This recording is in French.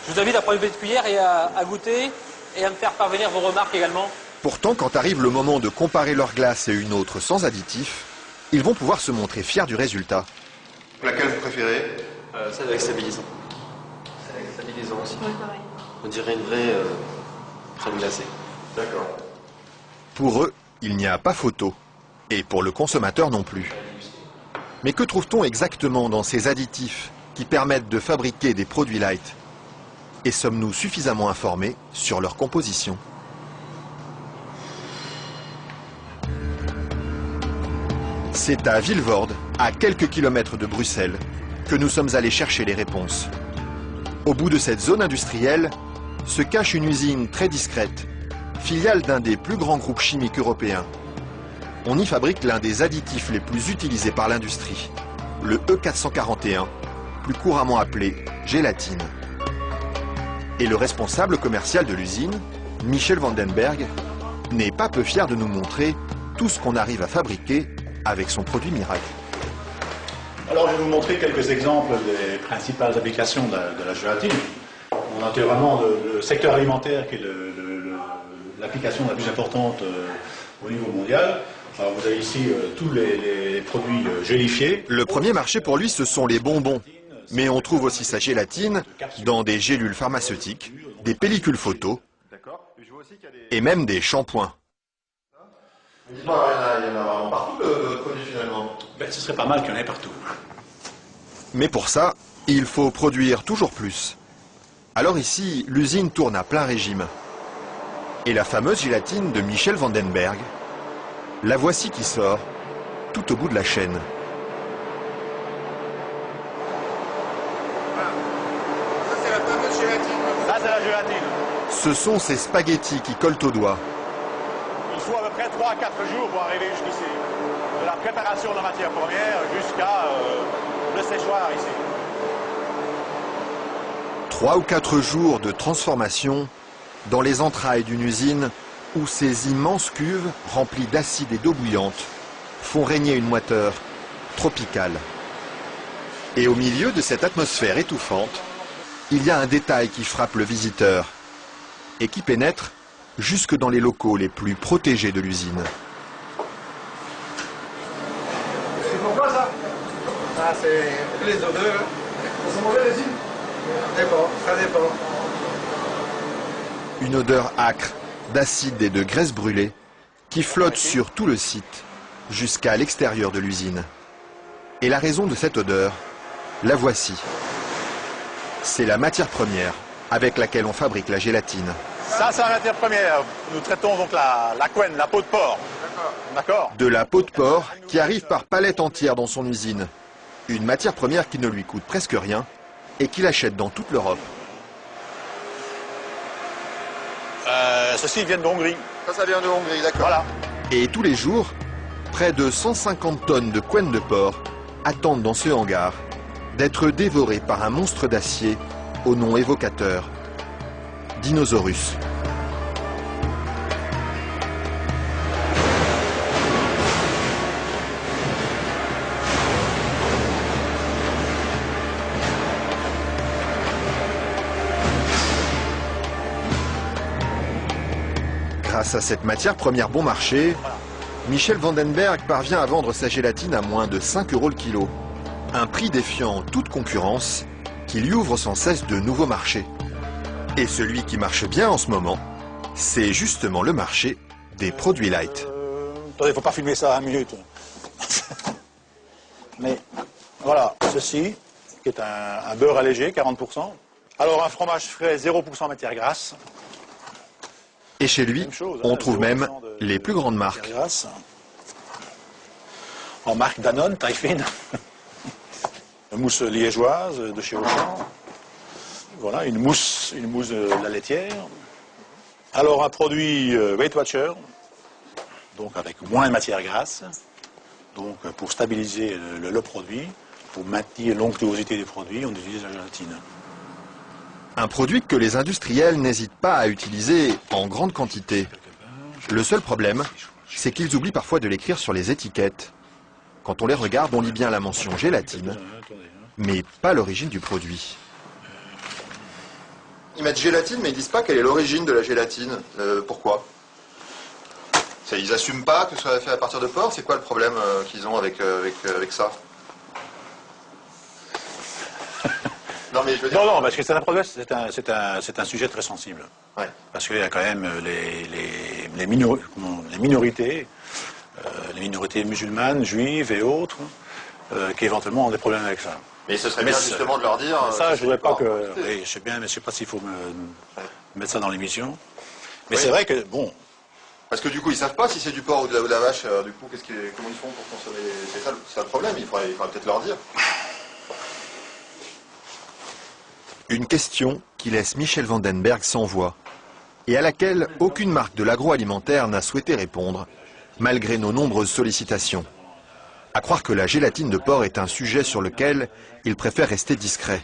Je vous invite à prendre une petite cuillère et à goûter et à me faire parvenir vos remarques également. Pourtant, quand arrive le moment de comparer leur glace et une autre sans additifs, ils vont pouvoir se montrer fiers du résultat. Laquelle vous préférez? Celle avec stabilisant. Celle avec stabilisant aussi. Oui, pareil. On dirait une vraie crème glacée. D'accord. Pour eux, il n'y a pas photo. Et pour le consommateur non plus. Mais que trouve-t-on exactement dans ces additifs qui permettent de fabriquer des produits light? Et sommes-nous suffisamment informés sur leur composition? C'est à Vilvoorde, à quelques kilomètres de Bruxelles, que nous sommes allés chercher les réponses. Au bout de cette zone industrielle se cache une usine très discrète, filiale d'un des plus grands groupes chimiques européens. On y fabrique l'un des additifs les plus utilisés par l'industrie, le E441, plus couramment appelé gélatine. Et le responsable commercial de l'usine, Michel Vandenberg, n'est pas peu fier de nous montrer tout ce qu'on arrive à fabriquer avec son produit miracle. Alors je vais vous montrer quelques exemples des principales applications de la gélatine. On a naturellement le secteur alimentaire qui est l'application la plus importante au niveau mondial. Alors vous avez ici tous les produits gélifiés. Le premier marché pour lui, ce sont les bonbons. Mais on trouve aussi sa gélatine dans des gélules pharmaceutiques, des pellicules photo et même des shampoings. Dites-moi, il y en a vraiment partout de produits finalement. Ben, ce serait pas mal qu'il y en ait partout. Mais pour ça, il faut produire toujours plus. Alors ici, l'usine tourne à plein régime. Et la fameuse gélatine de Michel Vandenberg, la voici qui sort, tout au bout de la chaîne. Ça c'est la fameuse gélatine. Ça c'est la gélatine. Ce sont ces spaghettis qui collent aux doigts. Il faut à peu près 3 à 4 jours pour arriver jusqu'ici. De la préparation de la matière première jusqu'à le séchoir ici. 3 ou 4 jours de transformation dans les entrailles d'une usine où ces immenses cuves remplies d'acide et d'eau bouillante font régner une moiteur tropicale. Et au milieu de cette atmosphère étouffante, il y a un détail qui frappe le visiteur et qui pénètre jusque dans les locaux les plus protégés de l'usine. C'est pourquoi ça? Ah, c'est les odeurs. Ça sent mauvais les îles? Ça dépend. Une odeur âcre d'acide et de graisse brûlée qui flotte sur tout le site jusqu'à l'extérieur de l'usine. Et la raison de cette odeur, la voici. C'est la matière première avec laquelle on fabrique la gélatine. Ça c'est la matière première. Nous traitons donc la couenne, la peau de porc. D'accord. De la peau de porc qui arrive par palettes entières dans son usine. Une matière première qui ne lui coûte presque rien et qu'il achète dans toute l'Europe. Ceux-ci viennent de Hongrie. Ça vient de Hongrie, d'accord. Voilà. Et tous les jours, près de 150 tonnes de couenne de porc attendent dans ce hangar d'être dévorées par un monstre d'acier au nom évocateur, Dinosaurus. Grâce à cette matière première bon marché, Michel Vandenberg parvient à vendre sa gélatine à moins de 5 € le kilo. Un prix défiant toute concurrence qui lui ouvre sans cesse de nouveaux marchés. Et celui qui marche bien en ce moment, c'est justement le marché des produits light. Attendez, faut pas filmer ça à 1 minute. Mais voilà, ceci, qui est un beurre allégé, 40%. Alors un fromage frais, 0% matière grasse. Et chez lui, on trouve même les plus grandes marques. Grasse. En marque Danone, taille fine. Une mousse liégeoise de chez Auchan. Voilà, une mousse de la laitière. Alors un produit Weight Watcher, donc avec moins de matière grasse, donc pour stabiliser le produit, pour maintenir l'onctuosité des produits, on utilise la gélatine. Un produit que les industriels n'hésitent pas à utiliser en grande quantité. Le seul problème, c'est qu'ils oublient parfois de l'écrire sur les étiquettes. Quand on les regarde, on lit bien la mention gélatine, mais pas l'origine du produit. Voilà, ceci, qui est un beurre allégé, 40%. Alors un fromage frais, 0% matière grasse. Et ceci, qui est un beurre allégé, 40%. Alors un produit Weight Watcher, donc avec moins de matière grasse, pour maintenir l'onctuosité des produits, on utilise la gélatine. Mais pas l'origine du produit. Ils mettent gélatine, mais ils disent pas quelle est l'origine de la gélatine. Pourquoi? Ils assument pas que ce soit fait à partir de porc. C'est quoi le problème qu'ils ont avec ça? Non, mais je veux dire... Non, parce que c'est un problème, c'est un sujet très sensible. Ouais. Parce qu'il y a quand même les minorités, les minorités musulmanes, juives et autres, qui éventuellement ont des problèmes avec ça. Mais ce serait bien justement de leur dire... Ça, je voudrais pas que... Oui, je sais bien, mais je sais pas s'il faut mettre ça dans l'émission. Mais oui. C'est vrai que, bon... Parce que du coup, ils savent pas si c'est du porc ou de la vache. Du coup, comment ils font pour consommer? C'est ça le problème, il faudrait peut-être leur dire. Une question qui laisse Michel Vandenberg sans voix et à laquelle aucune marque de l'agroalimentaire n'a souhaité répondre, malgré nos nombreuses sollicitations. À croire que la gélatine de porc est un sujet sur lequel il préfère rester discret.